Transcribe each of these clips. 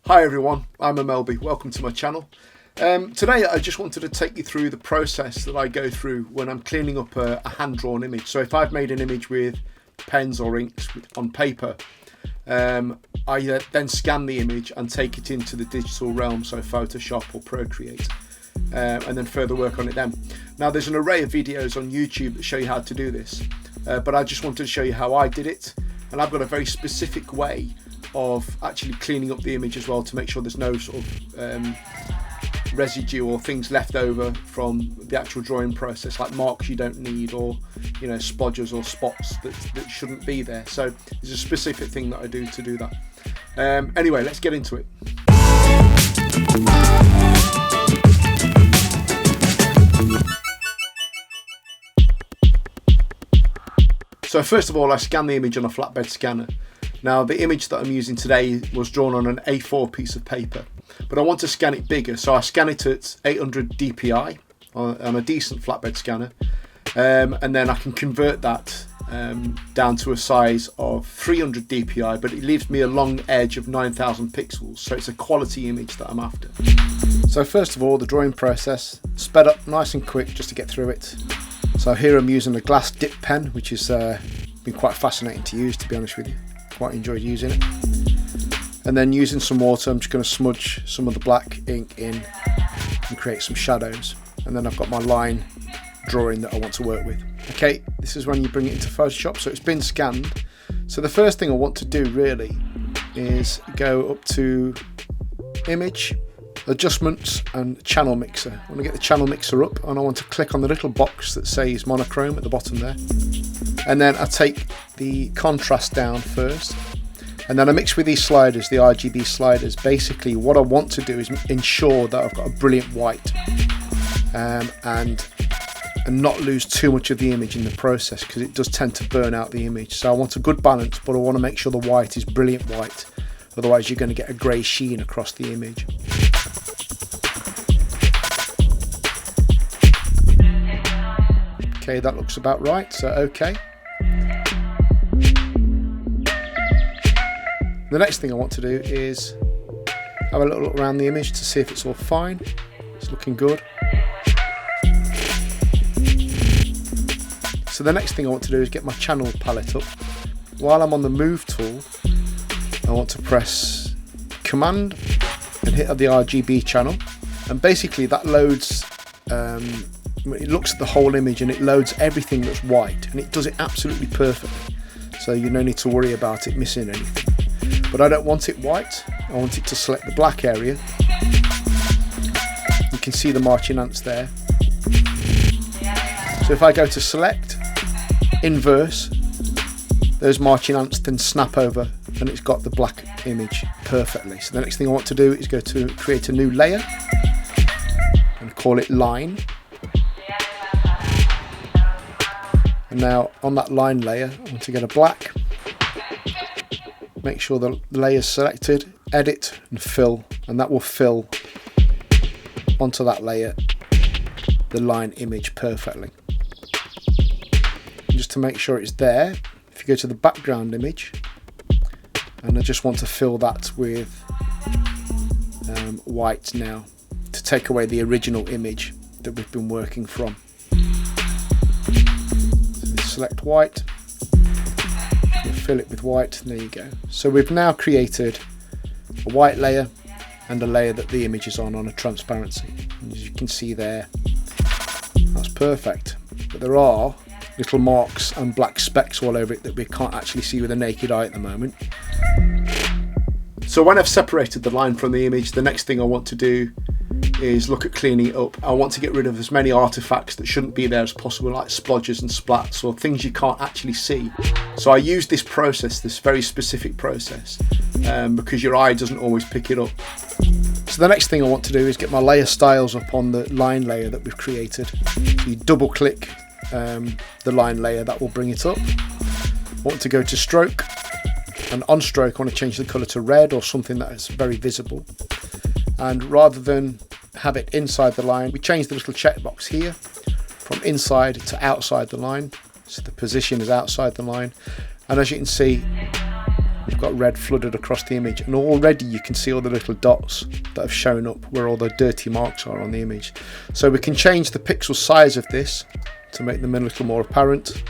Hi everyone, I'm Emelbi. Welcome to my channel. Today I just wanted to take you through the process that I go through when I'm cleaning up a hand-drawn image. So if I've made an image with pens or inks on paper, I then scan the image and take it into the digital realm, so Photoshop or Procreate, and then further work on it then. Now there's an array of videos on YouTube that show you how to do this, but I just wanted to show you how I did it, and I've got a very specific way of actually cleaning up the image as well to make sure there's no sort of residue or things left over from the actual drawing process, like marks you don't need, or splodges or spots that shouldn't be there. So there's a specific thing that I do to do that. Anyway, let's get into it. So first of all, I scan the image on a flatbed scanner. Now the image that I'm using today was drawn on an A4 piece of paper, but I want to scan it bigger, so I scan it at 800 dpi on a decent flatbed scanner, and then I can convert that down to a size of 300 dpi, but it leaves me a long edge of 9,000 pixels, so it's a quality image that I'm after. So first of all, the drawing process, sped up nice and quick just to get through it. So here I'm using a glass dip pen, which has been quite fascinating to use, to be honest with you. Quite enjoyed using it. And then using some water, I'm just going to smudge some of the black ink in and create some shadows. And then I've got my line drawing that I want to work with. Okay, this is when you bring it into Photoshop. So it's been scanned. So the first thing I want to do really is go up to Image, Adjustments and Channel Mixer. I want to get the channel mixer up, and I want to click on the little box that says monochrome at the bottom there. And then I take the contrast down first, and then I mix with these sliders, the RGB sliders. Basically what I want to do is ensure that I've got a brilliant white, and not lose too much of the image in the process, because it does tend to burn out the image. So I want a good balance, but I want to make sure the white is brilliant white, otherwise you're going to get a grey sheen across the image. Okay, that looks about right, so okay. The next thing I want to do is have a little look around the image to see if it's all fine. It's looking good. So the next thing I want to do is get my channel palette up. While I'm on the move tool, I want to press Command and hit the RGB channel, and basically that loads, it looks at the whole image and it loads everything that's white, and it does it absolutely perfectly, so you no need to worry about it missing anything. But I don't want it white, I want it to select the black area. You can see the marching ants there. So if I go to select, inverse, those marching ants then snap over and it's got the black image perfectly. So the next thing I want to do is go to create a new layer and call it line. And now on that line layer, I want to get a black. Make sure the layer is selected, edit and fill, and that will fill onto that layer the line image perfectly. And just to make sure it's there, if you go to the background image, and I just want to fill that with white now to take away the original image that we've been working from. So select white. Fill it with white, and there you go. So we've now created a white layer and a layer that the image is on a transparency. And as you can see there, that's perfect. But there are little marks and black specks all over it that we can't actually see with the naked eye at the moment. So when I've separated the line from the image, the next thing I want to do is look at cleaning it up. I want to get rid of as many artifacts that shouldn't be there as possible, like splodges and splats or things you can't actually see. So I use this process, this very specific process, because your eye doesn't always pick it up. So the next thing I want to do is get my layer styles up on the line layer that we've created. So you double click the line layer, that will bring it up. I want to go to stroke, and on stroke I want to change the colour to red or something that is very visible. And rather than have it inside the line, we change the little checkbox here from inside to outside the line, so the position is outside the line. And as you can see, I've got red flooded across the image, and already you can see all the little dots that have shown up where all the dirty marks are on the image. So we can change the pixel size of this to make them a little more apparent.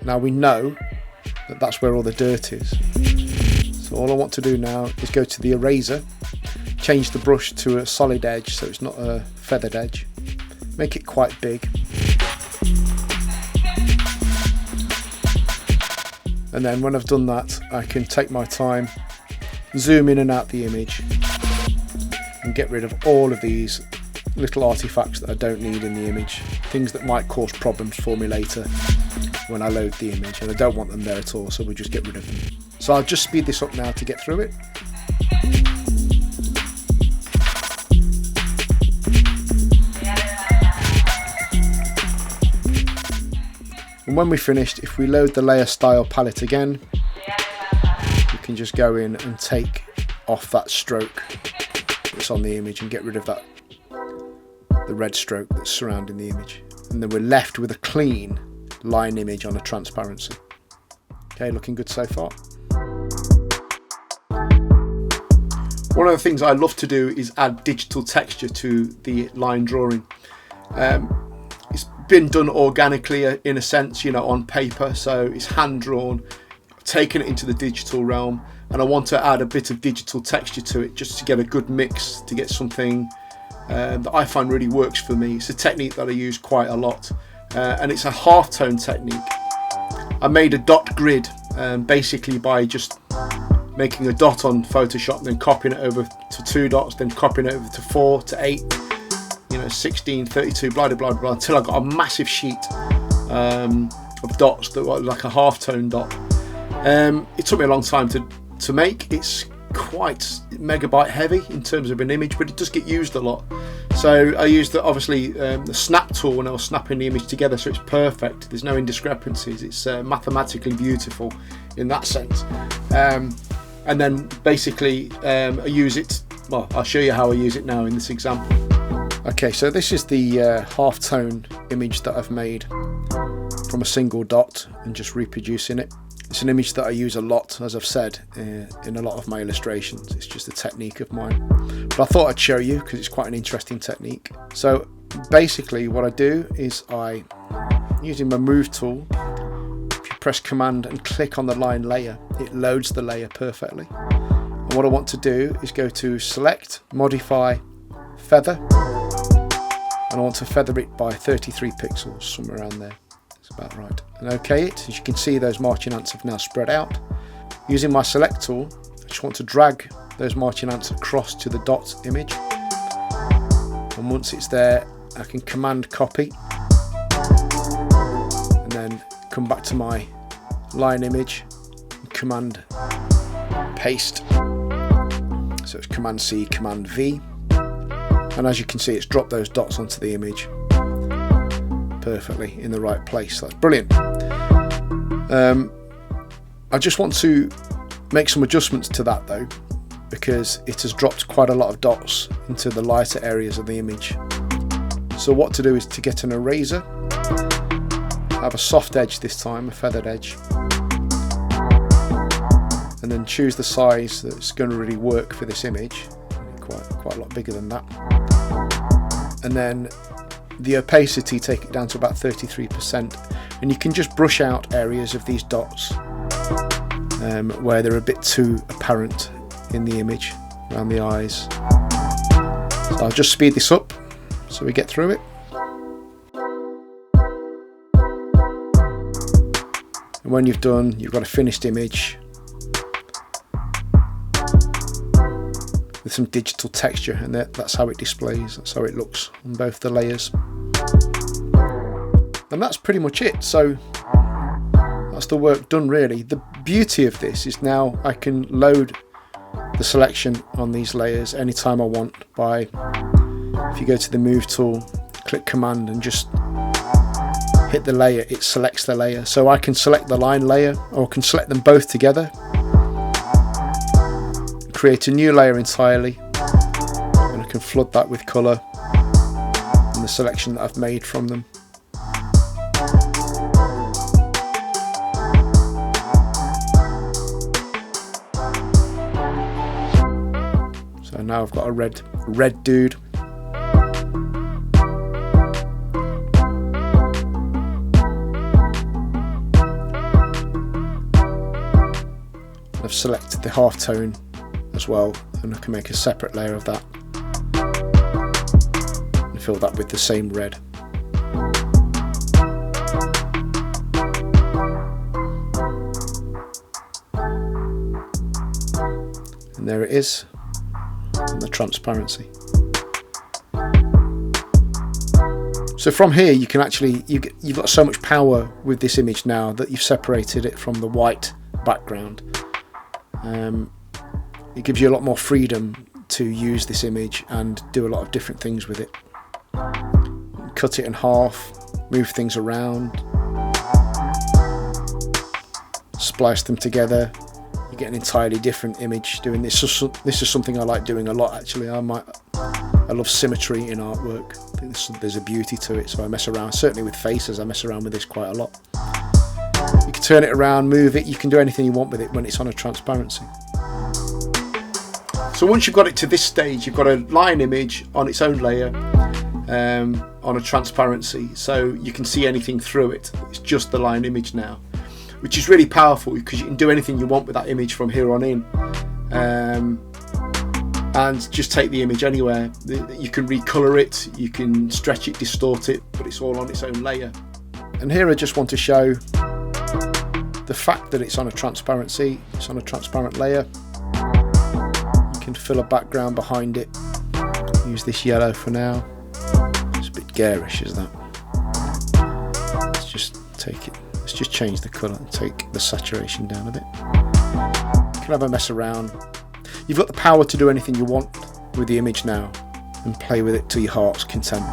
Now we know that that's where all the dirt is. So all I want to do now is go to the eraser, change the brush to a solid edge so it's not a feathered edge, make it quite big. And then when I've done that, I can take my time, zoom in and out the image, and get rid of all of these little artifacts that I don't need in the image, things that might cause problems for me later when I load the image, and I don't want them there at all, so we'll just get rid of them. So I'll just speed this up now to get through it. And when we're finished, if we load the layer style palette again, we can just go in and take off that stroke that's on the image and get rid of that, the red stroke that's surrounding the image. And then we're left with a clean line image on a transparency. Okay, looking good so far. One of the things I love to do is add digital texture to the line drawing. It's been done organically in a sense, you know, on paper, so it's hand drawn, taken it into the digital realm, and I want to add a bit of digital texture to it just to get a good mix, to get something that I find really works for me. It's a technique that I use quite a lot, and it's a halftone technique. I made a dot grid basically by just making a dot on Photoshop, then copying it over to 2 dots, then copying it over to 4 to 8, 16, 32, blah blah blah, until I got a massive sheet of dots that were like a halftone dot. It took me a long time to make. It's quite megabyte heavy in terms of an image, but it does get used a lot. So I used the snap tool when I was snapping the image together, so it's perfect. There's no indiscrepancies. It's mathematically beautiful in that sense. And then basically I use it. Well, I'll show you how I use it now in this example. Okay, so this is the halftone image that I've made from a single dot and just reproducing it. It's an image that I use a lot, as I've said, in a lot of my illustrations. It's just a technique of mine. But I thought I'd show you because it's quite an interesting technique. So basically what I do is using my move tool, if you press Command and click on the line layer, it loads the layer perfectly. And what I want to do is go to Select, Modify, Feather. And I want to feather it by 33 pixels, somewhere around there. That's about right. And OK it. As you can see, those marching ants have now spread out. Using my select tool, I just want to drag those marching ants across to the dot image. And once it's there, I can Command Copy. And then come back to my line image and Command Paste. So it's Command C, Command V. And as you can see, it's dropped those dots onto the image perfectly in the right place. That's brilliant. I just want to make some adjustments to that though, because it has dropped quite a lot of dots into the lighter areas of the image. So what to do is to get an eraser, have a soft edge this time, a feathered edge, and then choose the size that's going to really work for this image. Quite a lot bigger than that. And then the opacity, take it down to about 33%, and you can just brush out areas of these dots where they're a bit too apparent in the image, around the eyes. So I'll just speed this up so we get through it. And when you've done, you've got a finished image with some digital texture, and that's how it displays, that's how it looks on both the layers. And that's pretty much it. So that's the work done really. The beauty of this is now I can load the selection on these layers anytime I want by, if you go to the move tool, click Command and just hit the layer, it selects the layer. So I can select the line layer, or I can select them both together, create a new layer entirely, and I can flood that with colour and the selection that I've made from them. So now I've got a red dude. I've selected the halftone as well, and I can make a separate layer of that and fill that with the same red. And there it is, and the transparency. So from here you can actually, you've got so much power with this image now that you've separated it from the white background. It gives you a lot more freedom to use this image and do a lot of different things with it. Cut it in half, move things around, splice them together. You get an entirely different image doing this. This is something I like doing a lot, actually. I love symmetry in artwork. I think there's a beauty to it, so I mess around. Certainly with faces, I mess around with this quite a lot. You can turn it around, move it, you can do anything you want with it when it's on a transparency. So once you've got it to this stage, you've got a line image on its own layer, on a transparency, so you can see anything through it. It's just the line image now, which is really powerful because you can do anything you want with that image from here on in, and just take the image anywhere. You can recolor it, you can stretch it, distort it, but it's all on its own layer. And here I just want to show the fact that it's on a transparency, it's on a transparent layer. You can fill a background behind it. Use this yellow for now. It's a bit garish, is that? Let's just take it. Let's just change the colour and take the saturation down a bit. You can have a mess around. You've got the power to do anything you want with the image now and play with it to your heart's content.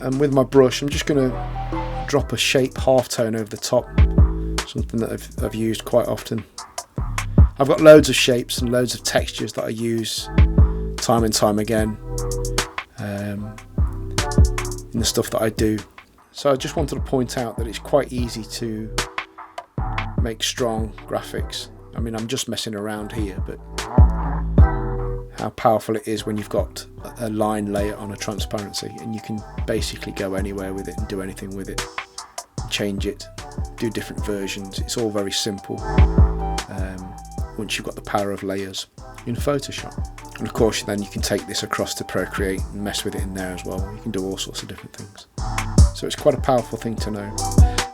And with my brush, I'm just going to drop a shape halftone over the top. Something that I've used quite often. I've got loads of shapes and loads of textures that I use time and time again in the stuff that I do. So I just wanted to point out that it's quite easy to make strong graphics. I mean, I'm just messing around here, but how powerful it is when you've got a line layer on a transparency and you can basically go anywhere with it and do anything with it, change it, do different versions. It's all very simple once you've got the power of layers in Photoshop. And of course then you can take this across to Procreate and mess with it in there as well. You can do all sorts of different things. So it's quite a powerful thing to know.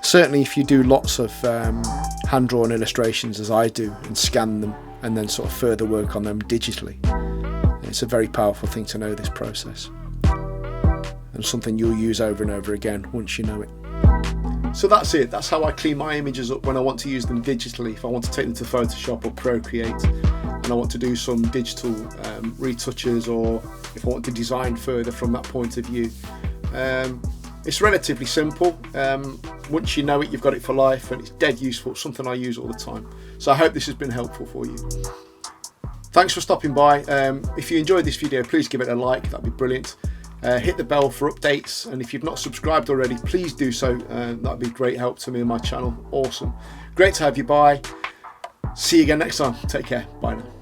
Certainly if you do lots of hand-drawn illustrations as I do and scan them and then sort of further work on them digitally, it's a very powerful thing to know this process, and something you'll use over and over again once you know it. So that's it. That's how I clean my images up when I want to use them digitally. If I want to take them to Photoshop or Procreate and I want to do some digital retouches, or if I want to design further from that point of view. It's relatively simple. Once you know it, you've got it for life, and it's dead useful. It's something I use all the time. So I hope this has been helpful for you. Thanks for stopping by. If you enjoyed this video, please give it a like. That'd be brilliant. Hit the bell for updates, and if you've not subscribed already, please do so. That'd be great help to me and my channel. Awesome. Great to have you by. See you again next time. Take care. Bye now.